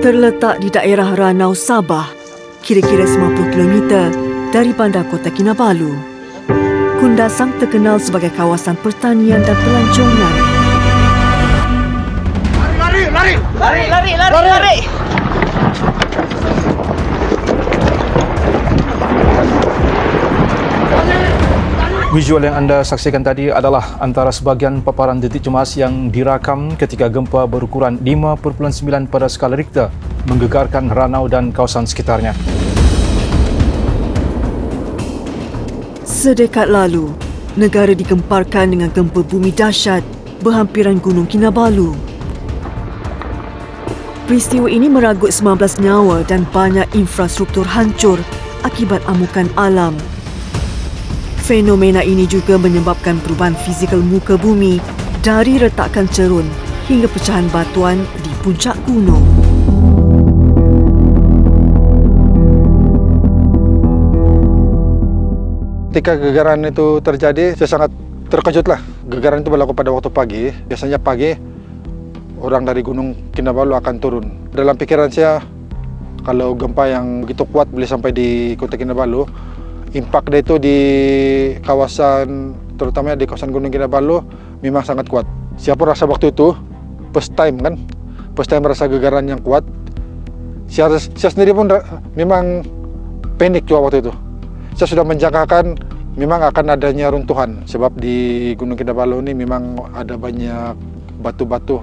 Terletak di daerah Ranau, Sabah, kira-kira 90 km dari bandar Kota Kinabalu. Kundasang terkenal sebagai kawasan pertanian dan pelancongan. Lari! Visual yang anda saksikan tadi adalah antara sebahagian paparan detik cemas yang dirakam ketika gempa berukuran 5.9 pada skala Richter menggegarkan Ranau dan kawasan sekitarnya. Sedekat lalu, negara digemparkan dengan gempa bumi dahsyat berhampiran Gunung Kinabalu. Peristiwa ini meragut 19 nyawa dan banyak infrastruktur hancur akibat amukan alam. Fenomena ini juga menyebabkan perubahan fizikal muka bumi dari retakan cerun hingga pecahan batuan di puncak gunung. Ketika gegaran itu terjadi, saya sangat terkejutlah. Gegaran itu berlaku pada waktu pagi. Biasanya pagi, orang dari Gunung Kinabalu akan turun. Dalam pikiran saya, kalau gempa yang begitu kuat boleh sampai di Kota Kinabalu, impak dia itu di kawasan, terutama di kawasan Gunung Kinabalu, memang sangat kuat. Siapa rasa waktu itu, first time merasa gegaran yang kuat. Saya sendiri pun memang panik juga waktu itu. Saya sudah menjangkakan memang akan adanya runtuhan, sebab di Gunung Kinabalu ini memang ada banyak batu-batu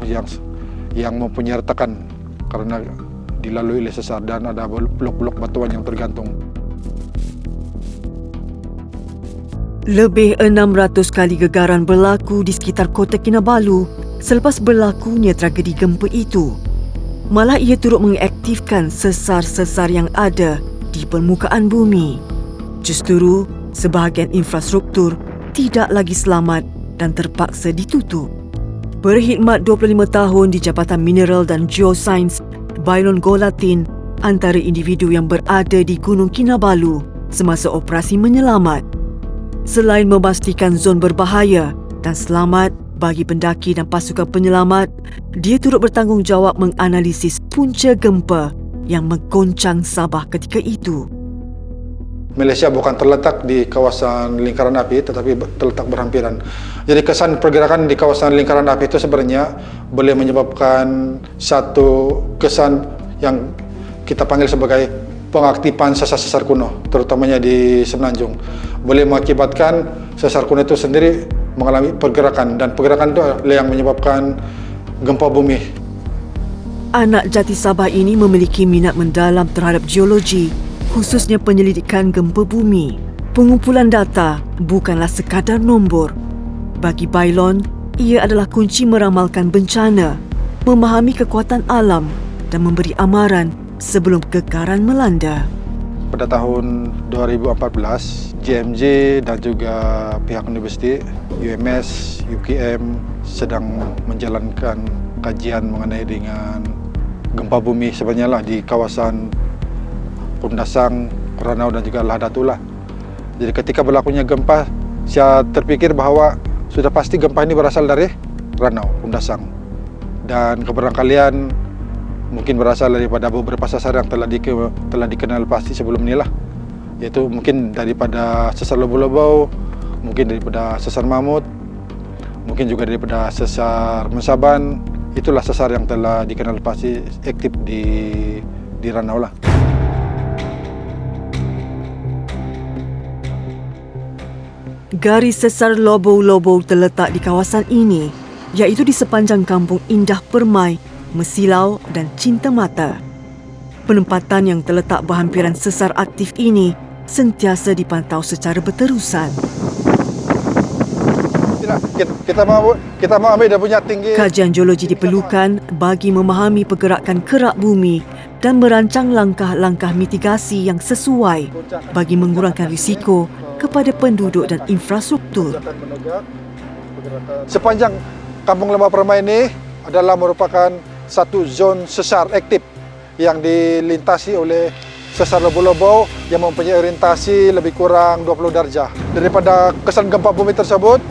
yang mempunyai retakan karena dilalui oleh sesar dan ada blok-blok batuan yang tergantung. Lebih 600 kali gegaran berlaku di sekitar Kota Kinabalu selepas berlakunya tragedi gempa itu. Malah ia turut mengaktifkan sesar-sesar yang ada di permukaan bumi. Justru, sebahagian infrastruktur tidak lagi selamat dan terpaksa ditutup. Berkhidmat 25 tahun di Jabatan Mineral dan Geosains, Bailon Golatin antara individu yang berada di Gunung Kinabalu semasa operasi menyelamat. Selain memastikan zon berbahaya dan selamat bagi pendaki dan pasukan penyelamat, dia turut bertanggungjawab menganalisis punca gempa yang menggoncang Sabah ketika itu. Malaysia bukan terletak di kawasan lingkaran api, tetapi terletak berhampiran. Jadi kesan pergerakan di kawasan lingkaran api itu sebenarnya boleh menyebabkan satu kesan yang kita panggil sebagai pengaktifan sesar-sesar kuno, terutamanya di Semenanjung. Boleh mengakibatkan sesar kuno itu sendiri mengalami pergerakan, dan pergerakan itu yang menyebabkan gempa bumi. Anak jati Sabah ini memiliki minat mendalam terhadap geologi, khususnya penyelidikan gempa bumi. Pengumpulan data bukanlah sekadar nombor. Bagi Bailon, ia adalah kunci meramalkan bencana, memahami kekuatan alam dan memberi amaran sebelum kegagaran melanda. Pada tahun 2014, JMJ dan juga pihak universiti, UMS, UKM sedang menjalankan kajian mengenai dengan gempa bumi sebenarnya lah di kawasan Kundasang, Ranau dan juga Lahadatul lah. Jadi ketika berlakunya gempa, saya terpikir bahawa sudah pasti gempa ini berasal dari Ranau, Kundasang. Dan keberangkalian mungkin berasal daripada beberapa sesar yang telah dikenal pasti sebelum inilah, yaitu mungkin daripada sesar Lobo-Lobo, mungkin daripada sesar Mamut, mungkin juga daripada sesar Mesaban. Itulah sesar yang telah dikenal pasti aktif di Ranau lah. Garis sesar Lobo-Lobo terletak di kawasan ini, iaitu di sepanjang kampung Indah Permai, Mesilau dan Cinta Mata. Penempatan yang terletak berhampiran sesar aktif ini sentiasa dipantau secara berterusan. Kita mau ambil dia punya tinggi. Kajian geologi diperlukan bagi memahami pergerakan kerak bumi dan merancang langkah-langkah mitigasi yang sesuai bagi mengurangkan risiko kepada penduduk dan infrastruktur. Sepanjang Kampung Lembah Permai ini adalah merupakan satu zon sesar aktif yang dilintasi oleh sesar Lobo-Lobo yang mempunyai orientasi lebih kurang 20 darjah. Daripada kesan gempa bumi tersebut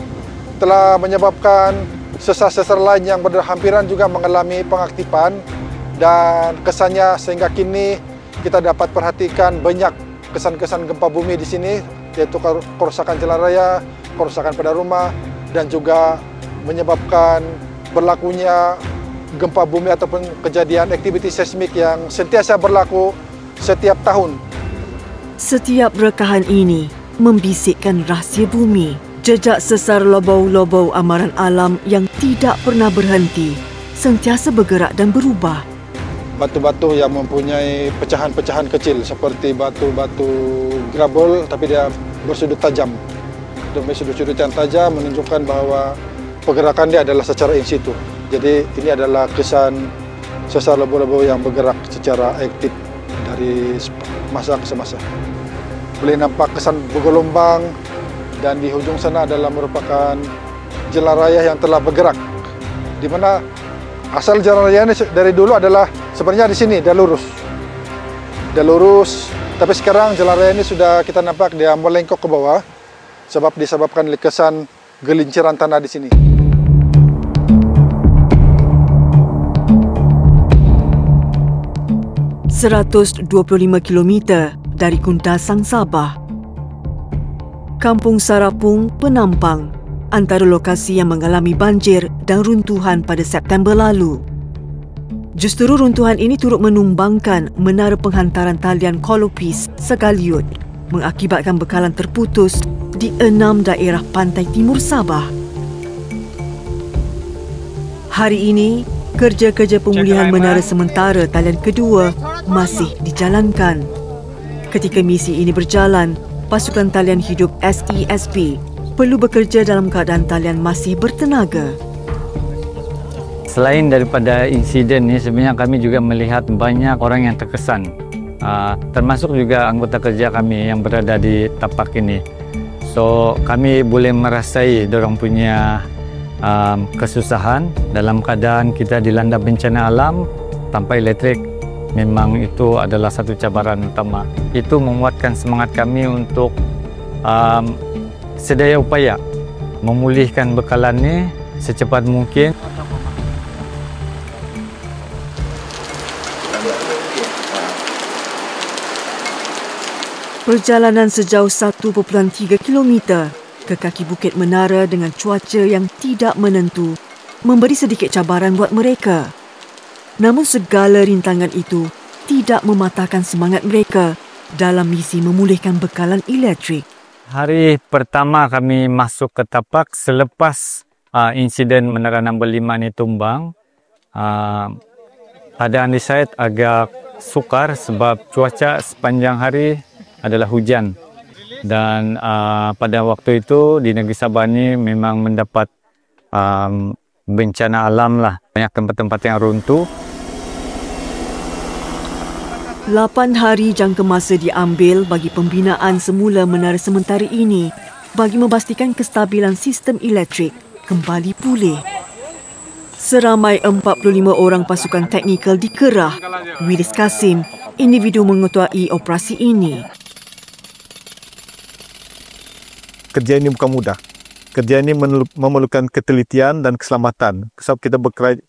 telah menyebabkan sesar-sesar lain yang berhampiran juga mengalami pengaktifan dan kesannya sehingga kini kita dapat perhatikan banyak kesan-kesan gempa bumi di sini, yaitu kerusakan jalan raya, kerusakan pada rumah, dan juga menyebabkan berlakunya gempa bumi ataupun kejadian aktiviti seismik yang sentiasa berlaku setiap tahun. Setiap rekahan ini membisikkan rahsia bumi, jejak sesar lobau-lobau amaran alam yang tidak pernah berhenti, sentiasa bergerak dan berubah. Batu-batu yang mempunyai pecahan-pecahan kecil seperti batu-batu grabol, tapi dia bersudut tajam. Demi sudut-sudut yang tajam menunjukkan bahwa pergerakan dia adalah secara in situ. Jadi ini adalah kesan sesar lobau-lobau yang bergerak secara aktif dari masa ke semasa. Boleh nampak kesan bergelombang dan di hujung sana adalah merupakan jalan raya yang telah bergerak. Di mana asal jalan raya ini dari dulu adalah sebenarnya di sini, dia lurus. Dia lurus, tapi sekarang jalan raya ini sudah kita nampak dia melengkok ke bawah sebab disebabkan oleh kesan gelinciran tanah di sini. 125 km dari Kundasang, Sabah. Kampung Sarapung, Penampang, antara lokasi yang mengalami banjir dan runtuhan pada September lalu. Justru runtuhan ini turut menumbangkan menara penghantaran talian Kolopis Segaliut, mengakibatkan bekalan terputus di 6 daerah pantai timur Sabah. Hari ini, kerja-kerja pemulihan menara sementara talian kedua masih dijalankan. Ketika misi ini berjalan, pasukan talian hidup SESP perlu bekerja dalam keadaan talian masih bertenaga. Selain daripada insiden ini, sebenarnya kami juga melihat banyak orang yang terkesan, termasuk juga anggota kerja kami yang berada di tapak ini. So, kami boleh merasai dorang punya kesusahan dalam keadaan kita dilanda bencana alam tanpa elektrik. Memang itu adalah satu cabaran utama. Itu menguatkan semangat kami untuk sedaya upaya memulihkan bekalan ini secepat mungkin. Perjalanan sejauh 1.3 km ke kaki bukit menara dengan cuaca yang tidak menentu memberi sedikit cabaran buat mereka. Namun segala rintangan itu tidak mematahkan semangat mereka dalam misi memulihkan bekalan elektrik. Hari pertama kami masuk ke tapak selepas insiden menara nombor 5 ini tumbang. Keadaan di site agak sukar sebab cuaca sepanjang hari adalah hujan. Dan pada waktu itu di negeri Sabah ini memang mendapat bencana alam lah. Banyak tempat-tempat yang runtuh. 8 hari jangka masa diambil bagi pembinaan semula menara sementara ini bagi memastikan kestabilan sistem elektrik kembali pulih. Seramai 45 orang pasukan teknikal dikerah. Willis Kasim, individu mengetuai operasi ini. Kerja ini bukan mudah. Kerja ini memerlukan ketelitian dan keselamatan. Sebab kita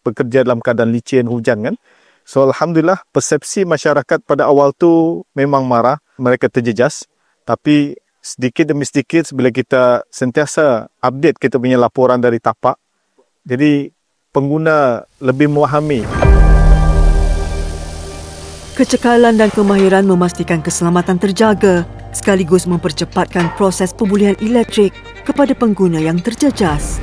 bekerja dalam keadaan licin, hujan kan. So alhamdulillah persepsi masyarakat pada awal tu memang marah, mereka terjejas. Tapi sedikit demi sedikit bila kita sentiasa update kita punya laporan dari tapak, jadi pengguna lebih memahami. Kecekalan dan kemahiran memastikan keselamatan terjaga sekaligus mempercepatkan proses pemulihan elektrik kepada pengguna yang terjejas.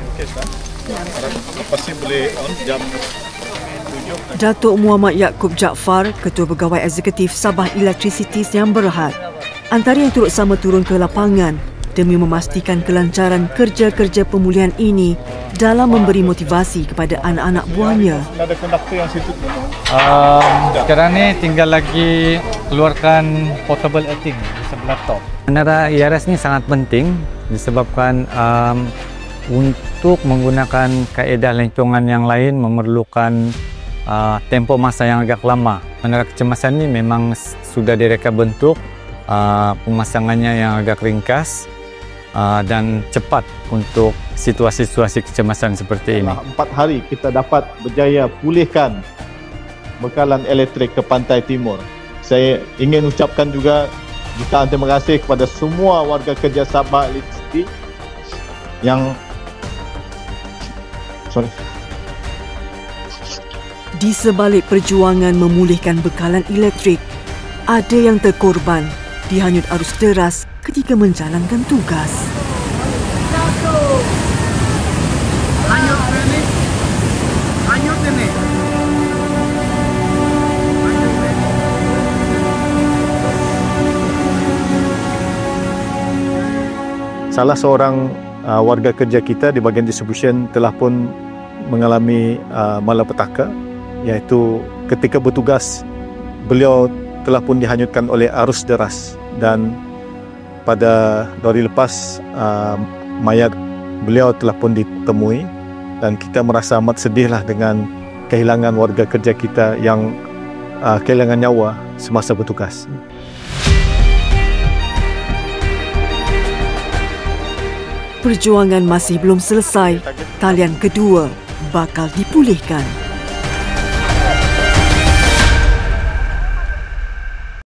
Datuk Muhammad Yaakob Jaafar, Ketua Pegawai Eksekutif Sabah Electricities yang berhad, antara yang turut sama turun ke lapangan demi memastikan kelancaran kerja-kerja pemulihan ini dalam memberi motivasi kepada anak-anak buahnya. Ada konduktor yang situ. Sekarang ni tinggal lagi keluarkan portable earthing di sebelah top. Menara IRS ni sangat penting disebabkan untuk menggunakan kaedah lencongan yang lain memerlukan tempoh masa yang agak lama. Menara kecemasan ni memang sudah direka bentuk, pemasangannya yang agak ringkas dan cepat untuk situasi-situasi kecemasan seperti ini. 4 hari kita dapat berjaya pulihkan bekalan elektrik ke pantai timur. Saya ingin ucapkan juga jutaan terima kasih kepada semua warga kerja Sabah Electricity yang Di sebalik perjuangan memulihkan bekalan elektrik, ada yang terkorban dihanyut arus deras ketika menjalankan tugas. Salah seorang warga kerja kita di bahagian distribution telah pun mengalami malapetaka, iaitu ketika bertugas beliau telah pun dihanyutkan oleh arus deras, dan pada 2 hari lepas mayat beliau telah pun ditemui, dan kita merasa amat sedihlah dengan kehilangan warga kerja kita yang kehilangan nyawa semasa bertugas. Perjuangan masih belum selesai. Talian kedua bakal dipulihkan.